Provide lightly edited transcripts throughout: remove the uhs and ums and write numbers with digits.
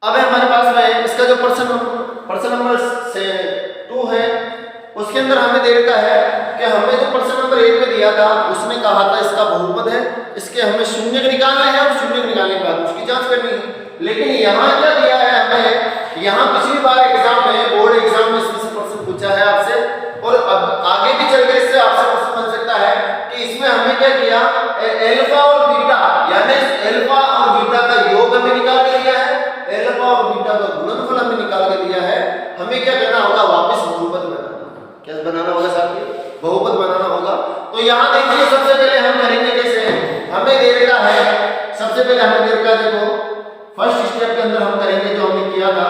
अब है हमारे पास में इसका जो पर्सन नंबर से 2 है, उसके अंदर हमें दे रखा है कि हमें जो पर्सन नंबर 1 में दिया था उसमें कहा था इसका बहुपद है, इसके हमें शून्य निकालना है और शून्य निकालने के बाद उसकी जांच करनी है। लेकिन यहाँ क्या दिया है हमें, यहाँ पिछली बार एग्जाम में बोर्ड एग्जाम में इसमें से प्रश्न पूछा है आपसे, और अब आगे भी चल के इससे आपसे प्रश्न बन सकता है कि इसमें हमें क्या किया, अल्फा और बीटा यानी अल्फा और बीटा का योग हमें निकाल के दिया है, अल्फा और बीटा का गुणनफल हमें निकाल के दिया है। हमें क्या करना होगा, वापस बहुपद बनाना होगा। क्या बनाना होगा साथी, बहुपद बनाना होगा। तो यहाँ देखिए सबसे पहले हम करेंगे कैसे, हमें दे रखा है, सबसे पहले हमें दे रखा है, देखो फर्स्ट स्टेप के अंदर हम करेंगे जो हमने किया था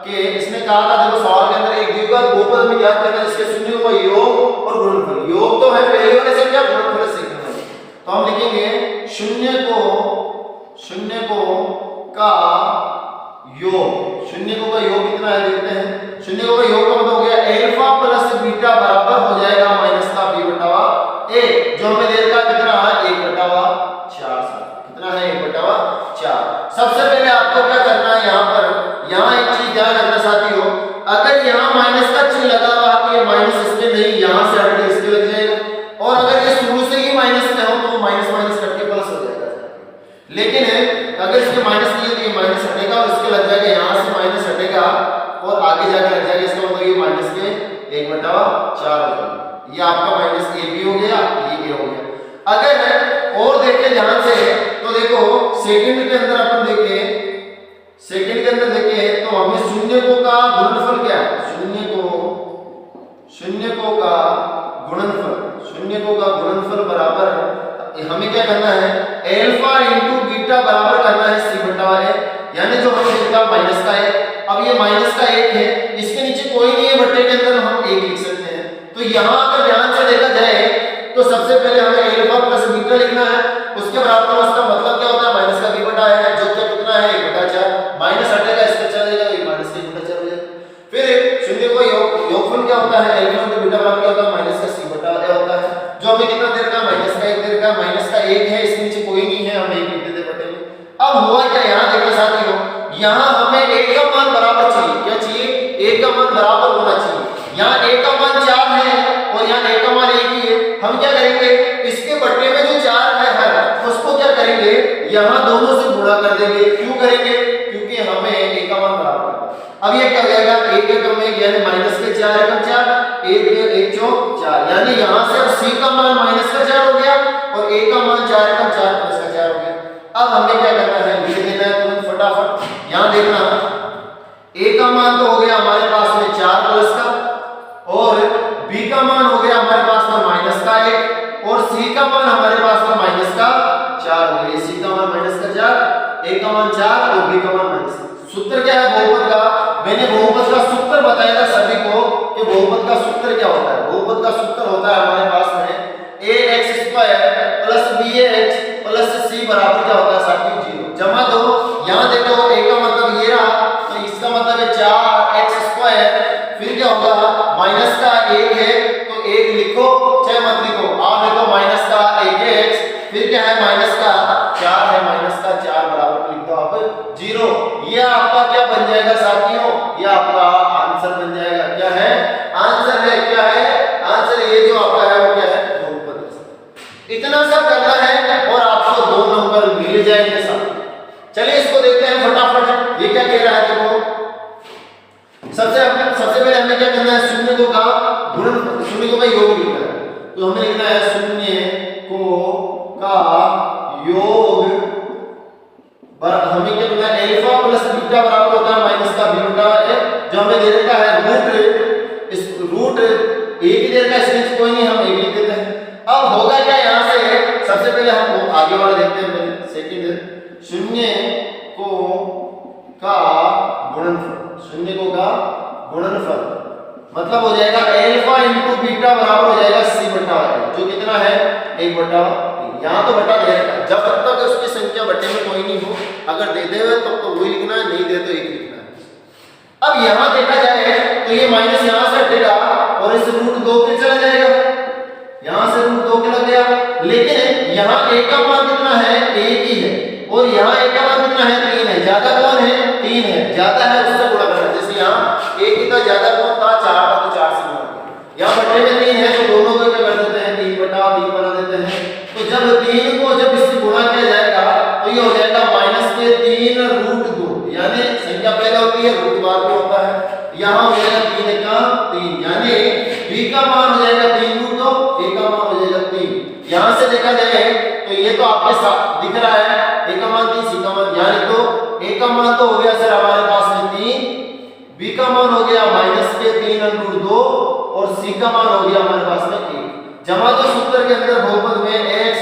कि इसने कहा था, देखो सवाल के अंदर एक द्विघात बहुपद में याद करना जिसके शून्यों का योग और गुणनफल, योग तो है पहले वाले से, क्या गुणनफल से। तो हम लिखेंगे शून्य को का योग, शून्य को का योग कितना है देखते हैं। शून्य को का योग का मतलब हो गया अल्फा प्लस बीटा बराबर हो जाएगा माइनस का b बटावा a, जो हमें दे रखा कितना है 1/4। कितना है 1/4। सबसे पहले आपको क्या करना है, यहाँ पर यहाँ एक चीज ध्यान रखना साथियों, अगर यहाँ माइनस का चिन्ह लगा हुआ है तो ये माइनस इसके नहीं, यहाँ से हट के इसके लग जाएगा, और अगर ये शुरू से ही माइनस में हो तो माइनस माइनस कट के प्लस हो जाएगा। लेकिन अगर इसके माइनस नहीं है तो ये माइनस हटेगा और इसके लग जाएगा, यहाँ से माइनस हटेगा और आगे जाके लग जाएगा, इसका मतलब ये माइनस के 1/4 हो जाएगा। ये आपका माइनस a भी हो गया, ये a हो गया। अगर और देखें ध्यान से तो देखो सेकंड के अंदर अपन देखें, सेकंड के अंदर देखें तो हमें शून्य को का गुणनफल क्या है, शून्य को का गुणनफल बराबर हमें क्या करना है, अल्फा इंटू बीटा बराबर करना है c/a, यानी जो हमें मिलता माइनस का है। अब ये माइनस का 1 है, इसके नीचे कोई नहीं है, बट्टे के अंदर हम 1 लिख सकते हैं। तो यहाँ अगर ध्यान से देखा जाए तो सबसे पहले हमें अल्फा प्लस बीटा लिखना है, उसके बराबर उसका मतलब क्या होता है माइनस का b बटा है, जो क्या कितना है 1/4, माइनस हटेगा इसका चला जाएगा, ये माइनस का 1/4 हो जाएगा। फिर शून्य को योगफल क्या होता है, अल्फा इंटू बीटा बराबर क्या होता है माइनस का c/a होता है, जो हमें कितना दे रखा है माइनस का 1 दे रखा है, माइनस का 1 है, इसके नीचे कोई नहीं है, हम 1 लिख देते बटे में। अब हुआ क्या, यहाँ देखना साथियों, यहाँ हमें 1 का मान बराबर चाहिए, क्या चाहिए 1 का मान बराबर होना चाहिए। यहाँ 1 का मान 4 है और यहाँ 1 का मान 1 ही है, हम क्या करेंगे इसके बट्टे में जो 4 है हर उसको क्या करेंगे यहाँ दोनों से गुणा कर देंगे। क्यों करेंगे, क्योंकि हमें 1 का मान बराबर है। अब ये क्या हो जाएगा 1 एकम में यानी माइनस के 4 एकम 4, 1 चौक 4, यानी यहाँ से अब c का मान माइनस का 4 हो गया और a का मान 4 एकम 4 प्लस का 4 हो गया। अब हमें क्या करना है, लिख देना है तुरंत फटाफट। यहाँ देखना a का मान तो हो गया हमारे पास में 4 प्लस का, और b का मान हो गया हमारे पास में माइनस का 1, और c का मान हमारे पास में माइनस का 4 हो गया। c का मान माइनस का 4, a का मान 4 और b का मान माइनस। सूत्र क्या है बहुपद का, मैंने बहुपद का सूत्र बताया था सभी को कि बहुपद का सूत्र क्या होता है। बहुपद का सूत्र होता है हमारे पास में ax² plus bx plus c बराबर क्या होता है साथियों 0। जमा दो, यहाँ देखो a का मतलब ये रहा, तो इसका मतलब है 4x², फिर क्या होगा माइनस का 1 है तो 1 लिखो चाहे मत लिखो, आप लिखो माइनस का 1x, फिर क्या है माइनस का 4 है, माइनस का 4 बराबर लिख दो आप 0। ये आपका क्या बन जाएगा साथियों, ये आपका आंसर बन जाएगा। क्या है आंसर है, क्या है आंसर, ये जो आपका है वो क्या है बहुपद। इतना सा करना है और आपको 2 नंबर मिल जाएंगे साथियों। चलिए इसको देखते हैं फटाफट, ये क्या कह रहा है देखो। सबसे पहले हमें क्या करना है, शून्य को का गुणन, शून्य को का योग लिखना है, तो हमें लिखना है शून्य को का योग हमें क्या करना है अल्फा प्लस बीटा बराबर होता है माइनस का b बटा a, जो हमें दे रखा है इस रूट a की दे रखा है, इसमें कोई नहीं हम a लिख देते हैं। अब होगा क्या, यहाँ से सबसे पहले हम आगे वाला देखते हैं, सेकंड शून्य को का गुणनफल, शून्य को का गुणनफल मतलब हो जाएगा अल्फा इंटू बीटा बराबर हो जाएगा c/a, जो कितना है 1/3। यहाँ तो बटा दे रखा है, जब तक उसकी संख्या बटे में कोई नहीं हो, अगर दे दे तब तो वही लिखना है, नहीं दे तो 1 लिखना है। अब यहाँ देखा जाए तो ये माइनस यहाँ से हटेगा और इस √2 पे चला जाएगा, यहाँ से √2 के लग गया। लेकिन यहाँ a का मान कितना है 1 ही है, और यहाँ a का मान कितना है 3 है, ज्यादा कौन है 3 है, ये तो आपके साथ दिख रहा है, a का मान 3, c का मान, यानी तो a का मान तो हो गया सर हमारे पास में 3, b का मान हो गया -3√2 और c का मान हो गया हमारे पास में 1। जमा दो सूत्र के अंदर बहुपद में ax²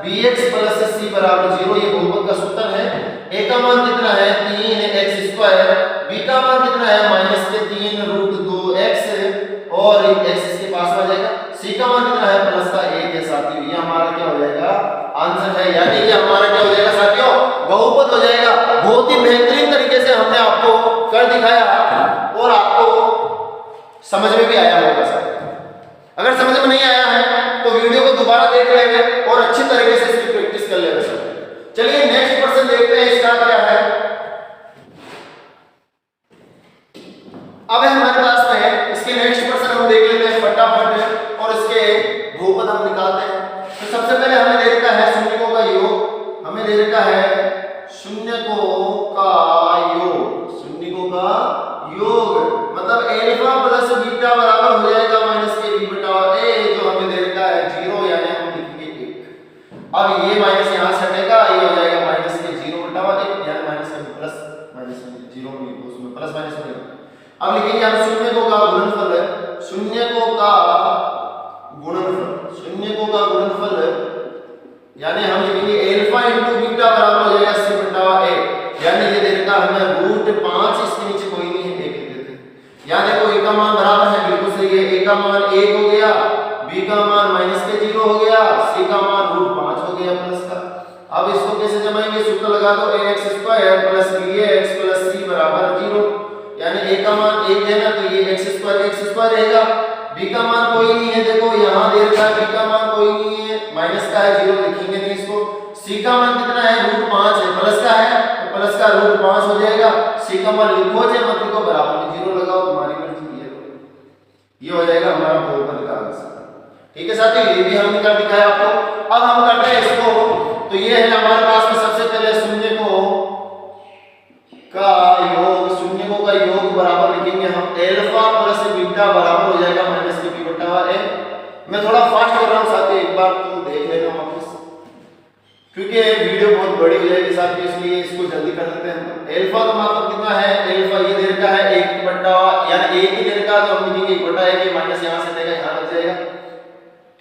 bx + c बराबर 0, ये बहुपद का सूत्र है। a का मान कितना है 3x², b का मान कितना है -3√2x और x इसके पास आ जाएगा, c का मान कितना है +1 है साथियों। ये हमारा क्या हो जाएगा आंसर है, यानी कि हमारा क्या हो जाएगा साथियों बहुपद हो जाएगा। बहुत ही बेहतरीन तरीके से हमने आपको कर दिखाया और आपको समझ में भी आया होगा सर। अगर समझ में नहीं आया है तो वीडियो को दोबारा देख लेंगे और अच्छी तरीके से इसकी प्रैक्टिस कर लेंगे सर। चलिए नेक्स्ट क्वेश्चन देखते हैं, इसका क्या है। अब हमारे पास में इसके नेक्स्ट क्वेश्चन हम देख लेते हैं फटाफट और इसके बहुपद हम निकालते हैं। तो सबसे पहले हमें दे रखा है शून्यकों का योग, हमें दे रखा है शून्यकों का योग, शून्यकों का योग मतलब अल्फा प्लस बीटा बराबर हो जाएगा -kb/a, जो हमें दे रखा है 0, यानी हम लिखेंगे 1। अब ये माइनस यहां से हटेगा, ये हो जाएगा -k0/1, यानी माइनस में प्लस माइनस में 0 में उसमें प्लस माइनस में। अब लिखेंगे हम शून्यकों का गुणनफल, शून्यकों का गुणनफल, शून्यकों का गुणनफल यानी हम लिखेंगे अल्फा * बीटा बराबर हो जाएगा c/a, यानी ये दे रखा हमें √5, इसके नीचे कोई नहीं है, 1 लिख देते हैं। यहां देखो a का मान बराबर है, बिल्कुल सही है, a का मान 1 हो गया, b का मान -k0 हो गया, c का मान √5 हो गया प्लस का। अब इसको कैसे जमाएंगे, सूत्र लगा दो ax² + bx + c बराबर 0, यानी a का मान 1 है ना तो ये x² रहेगा, b का मान कोई नहीं है, देखो यहां दे रखा है b का मान कोई नहीं है, माइनस का है 0 लिखेंगे नहीं इसको। c का मान कितना है √5 है, प्लस का है तो प्लस का √5 हो जाएगा, c का मान लिखो चाहे मत लिखो बराबर में 0 लगाओ, तुम्हारी मर्जी है। ये हो जाएगा हमारा बहुपद का आंसर। ठीक है साथियों, ये भी हमने कर दिखाया आपको। अब हम करते हैं इसको, तो ये है हमारे पास में सबसे पहले शून्यकों का योग, शून्यकों का योग बराबर लिखेंगे हम अल्फा प्लस बीटा बराबर हो जाएगा -kb/a। मैं थोड़ा फास्ट कर रहा हूं साथियों, एक बार तो देख लेना वापस, क्योंकि वीडियो बहुत बड़ी हो जाएगी साथियों, इसलिए इसको जल्दी कर देते हैं। अल्फा का मतलब कितना है, अल्फा ये दे रखा है 1 यानी 1 ही दे रखा है, तो हम लिखेंगे 1/1, ये माइनस यहां से देगा यहां लग जाएगा,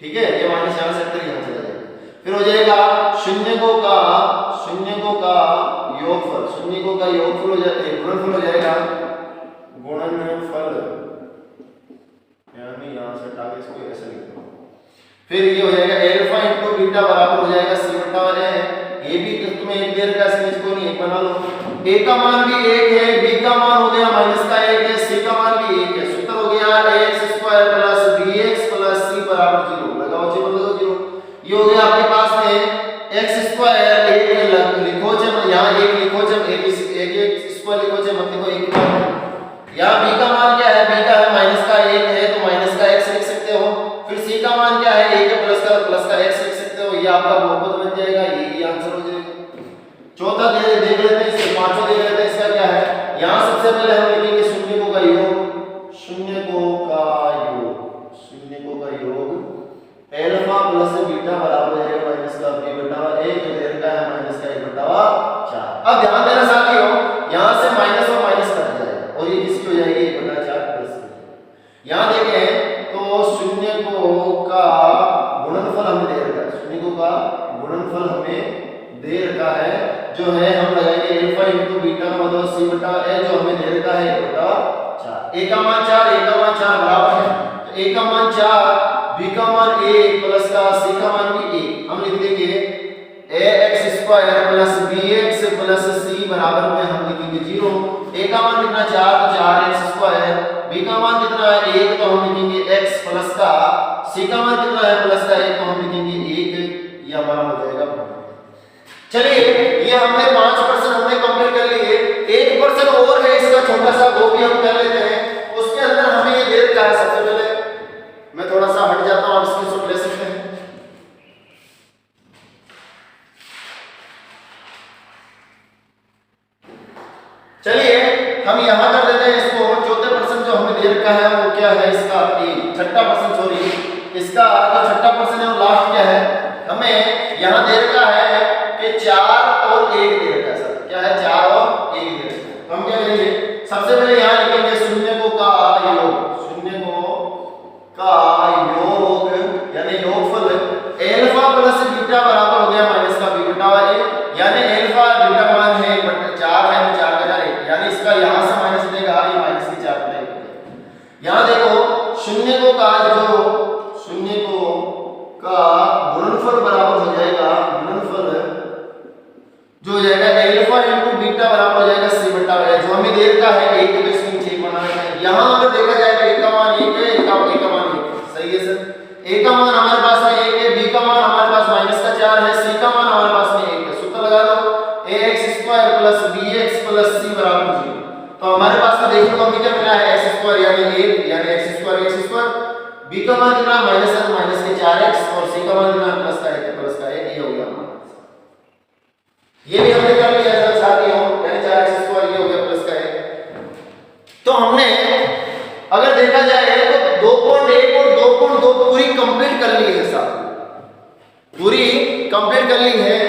ठीक है, ये माइनस यहां से हटकर यहां चला जाएगा। फिर हो जाएगा शून्यकों का योगफल, शून्यकों का योगफल हो जाएगा, गुणनफल हो जाएगा, गुणनफल यानी यहां से हटा के इसको ऐसे लिख दो। फिर ये हो जाएगा अल्फा * बीटा बराबर हो जाएगा c/a, ये भी तुम्हें एक दे रखा है, इसको नहीं 1 बना लो। a का मान भी 1 है, b का मान हो गया -1 है, c का मान भी 1 है, सूत्र हो गया ax² + bx + c बराबर 0, लगाओ जी मतलब 0। ये हो गया आपके पास में x² 1 लिखो जब यहां 1 लिखो, जब 1 स्क्वायर लिखो जब मत लिखो 1। यहां b का मान क्या है, b का है -1 है तो माइनस का x लिख सकते हो। फिर c का मान क्या है 1 है, प्लस का x लिख सकते हो, ये आपका बहुपद बन जाएगा, यही आंसर हो जाएगा। चौथा देख लेते हैं, इससे पांचवा देख लेते हैं, इसका क्या है। यहां सबसे पहले हम लिखेंगे शून्यकों का योग, शून्यकों का योग अल्फा प्लस बीटा बराबर हो जाएगा -kb/a, जो दे रखा है -1/4। अब ध्यान देना साथियों, यहां से माइनस और माइनस कट जाएगा और ये किसकी हो जाएगी 1/4 प्लस। यहां देखें तो शून्यकों का गुणनफल हमें दे रखा है, शून्यकों का गुणनफल हमें दे रखा है, जो है हम लगाएंगे अल्फा * बीटा का मतलब c/a, जो हमें दे रखा है 1/4। a का मान 4, a का मान 4 बराबर है, तो a का मान 4, b का मान 1 प्लस का c का मान भी 1, हम लिख देंगे ax² + bx + c बराबर में हम लिखेंगे 0। a का मान कितना 4 तो 4x², b का मान कितना है 1 तो हम लिखेंगे x प्लस का, c का मान कितना है प्लस का 1 तो हम लिखेंगे 1, ये हमारा हो जाएगा। चलिए ये हमने 5% हमने कंप्लीट कर लिए, 1% और है इसका छोटा सा, वो भी हम कर लेते हैं। उसके अंदर हमें ये दे रखा है, सबसे पहले मैं थोड़ा सा हट जाता हूं, आप स्क्रीनशॉट ले सकते हैं। चलिए हम यहां कर देते हैं इसको, चौथे परसेंट जो हमें दे रखा है वो क्या है, इसका छठा परसेंट, सॉरी इसका जो छठा परसेंट है वो लास्ट क्या है, हमें यहाँ दे रखा है कि 4 और 1 दे रखा है सर। क्या है? 4 और 1 दे रखा है। तो हम क्या करेंगे? सबसे पहले यहाँ लिखेंगे शून्य को का योग, शून्य को का योग यानी योगफल अल्फा प्लस बीटा बराबर हो गया माइनस का बी बटा ए, यानी अल्फा बीटा का मान है 4 है तो 4 का 1, यानी इसका यहाँ से माइनस देगा, ये माइनस की 4 बटा 1। यहाँ देखो शून्य को का गुणनफल बराबर हो जाएगा, गुणनफल जो हो जाएगा अल्फा इनटू बीटा बराबर हो जाएगा सी बटा ए, जो हमें दे रखा है 1 तो इसके नीचे 1 बना रखा है। यहाँ अगर देखा जाए तो a का मान 1 है, a का मान 1 है, सही है सर। a का मान हमारे पास में 1 है, b का मान हमारे पास माइनस का 4 है, c का मान हमारे पास में 1 है। सूत्र लगा दो ax² plus bx plus c बराबर 0। तो हमारे पास में देखने को हमें क्या मिला है? x² यानी 1 यानी x², b का मान कितना माइनस है, माइनस के 4x, और c का मान कितना प्लस का 1 है, प्लस का 1, ये हो गया हमारा। ये भी हमने कर लिया सर साथियों, यानी 4x² ये हो गया प्लस का 1। तो हमने अगर देखा जाए तो 2.1 और 2.2 पूरी कंप्लीट कर ली है साथियों, पूरी कंप्लीट कर ली है।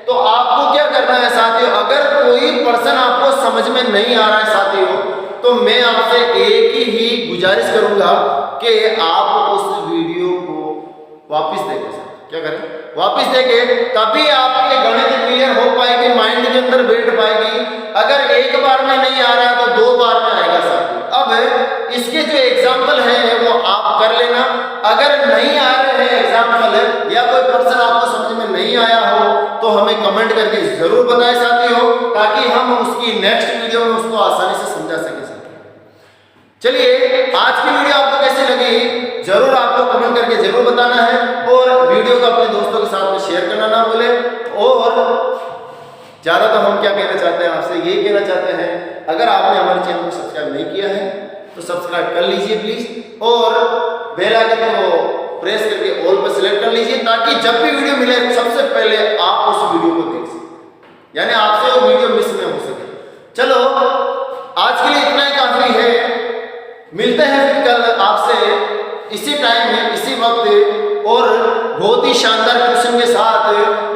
तो आपको क्या करना है साथियों? अगर कोई पर्सन आपको समझ में नहीं आ रहा है साथियों, तो मैं आपसे एक ही गुजारिश करूंगा कि आप उस वीडियो को वापस देखें। क्या करें? वापस देखें, तभी आपके गणित क्लियर हो पाएगी, माइंड के अंदर बैठ पाएगी। अगर एक बार में नहीं आ रहा है तो 2 बार में आएगा साथियों। अब इसके जो एग्जाम्पल है वो आप कर लेना। अगर नहीं आ रहे हैं एग्जाम्पल या कोई पर्सन आपको समझ में नहीं आया हो तो हमें कमेंट करके जरूर बताएं साथियों, ताकि हम उसकी नेक्स्ट वीडियो में उसको आसानी से समझा सके। चलिए, आज की वीडियो आपको कैसी लगी जरूर आपको कमेंट करके जरूर बताना है, और वीडियो को अपने दोस्तों के साथ में शेयर करना ना भूले। और ज्यादा तो हम क्या कहना चाहते हैं आपसे, ये कहना चाहते हैं अगर आपने हमारे चैनल को सब्सक्राइब नहीं किया है तो सब्सक्राइब कर लीजिए प्लीज, और बेल आइकन को प्रेस करके ऑल पर सिलेक्ट कर लीजिए, ताकि जब भी वीडियो मिले सबसे पहले आप उस वीडियो को देख सकें, यानी आपसे वो वीडियो मिस न हो सके। चलो, आज के लिए इतना ही काफी है। मिलते हैं फिर कल आपसे इसी टाइम में इसी वक्त और बहुत ही शानदार क्वेश्चन के साथ,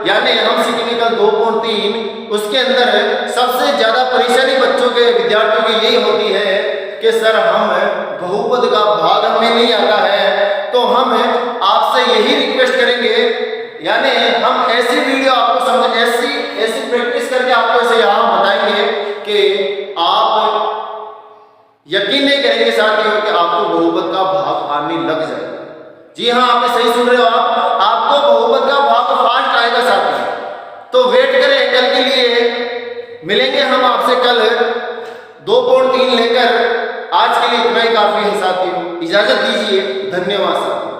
यानी हम सीखेंगे कल 2.3। उसके अंदर सबसे ज्यादा परेशानी बच्चों के विद्यार्थियों की यही होती है कि सर हम बहुपद का भाग हमें नहीं आता है, तो हम आपसे यही रिक्वेस्ट करेंगे, यानी हम ऐसी वीडियो आपको समझ ऐसी प्रैक्टिस करके आपको ऐसे यहाँ बताएंगे कि आप यकीन नहीं करेंगे साथियों कि आपको बहुपद का भाग आने लग जाएगा। जी हाँ, आपने सही सुन रहे हो, आपको बहुपद का भाग फास्ट आएगा साथियों। तो वेट करें कल के लिए, मिलेंगे हम आपसे कल 2.3 लेकर। आज के लिए इतना ही काफी है साथियों, इजाजत दीजिए, धन्यवाद साथियों।